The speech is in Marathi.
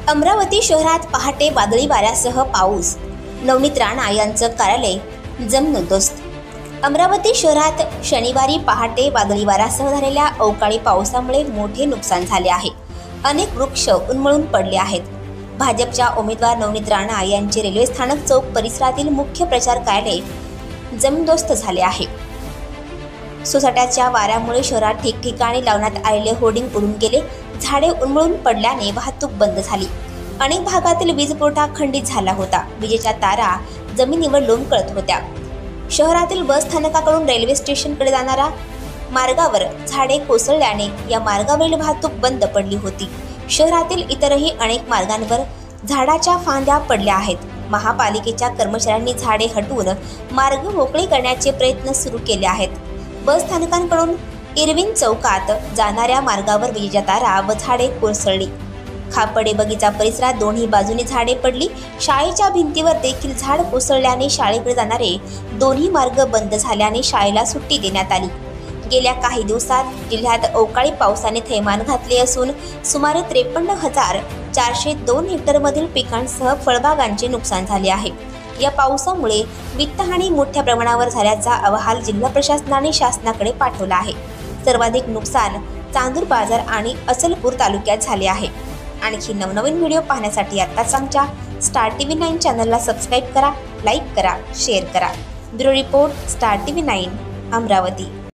अमरावती शहरात पहाटे वादळी वाऱ्यासह पाऊस. नवनीत राणा यांचं कार्यालय जमनुदोस्त. अमरावती शहरात शनिवारी पहाटे वादळी वाऱ्यासह झालेल्या अवकाळी पावसामुळे मोठे नुकसान झाले आहे. अनेक वृक्ष उन्मळून पडले आहेत. भाजपच्या उमेदवार नवनीत राणा यांचे रेल्वे स्थानक चौक परिसरातील मुख्य प्रचार कार्यालय जमनुदोस्त झाले आहे. सोसाट्याच्या वाऱ्यामुळे शहरात ठिकठिकाणी लावण्यात आलेले होर्डिंग उडून गेले. झाडे उन्मळून पडल्याने वाहतूक बंद झाली. अनेक भागातील वीज पुरवठा खंडित झाला होता. विजेच्या तारा जमिनीवर लोंबकळत होत्या. शहरातील बस स्थानकाकडून रेल्वे स्टेशनकडे जाणाऱ्या मार्गावर झाडे कोसळल्याने या मार्गावरील वाहतूक बंद पडली होती. शहरातील इतरही अनेक मार्गांवर झाडाच्या फांद्या पडल्या आहेत. महापालिकेच्या कर्मचाऱ्यांनी झाडे हटवून मार्ग मोकळे करण्याचे प्रयत्न सुरू केले आहेत. बस स्थानकांकडून इरविन चौकात जाणाऱ्या मार्गावर विजेच्या तारा व झाडे कोसळली. खापडे बगीचा परिसरात दोन्ही बाजूने झाडे पडली. शाळेच्या भिंतीवर देखील झाड कोसळल्याने शाळेकडे जाणारे दोन्ही मार्ग बंद झाल्याने शाळेला सुट्टी देण्यात आली. गेल्या काही दिवसात जिल्ह्यात अवकाळी पावसाने थैमान घातले असून सुमारे 53,402 हेक्टरमधील पिकांसह फळबागांचे नुकसान झाले आहे. या पावसामुळे वित्तहानी मोठ्या प्रमाणावर झाल्याचा अहवाल जिल्हा प्रशासनाने शासनाकडे पाठवला आहे. सर्वाधिक नुकसान चांदूर बाजार आणि अचलपूर तालुक्यात झाले आहे. आणखी नवनवीन व्हिडिओ पाहण्यासाठी आताच आमच्या स्टार टीव्ही 9 चॅनलला सबस्क्राईब करा, लाईक करा, शेअर करा. Bureau report, star TV 9 Amravati.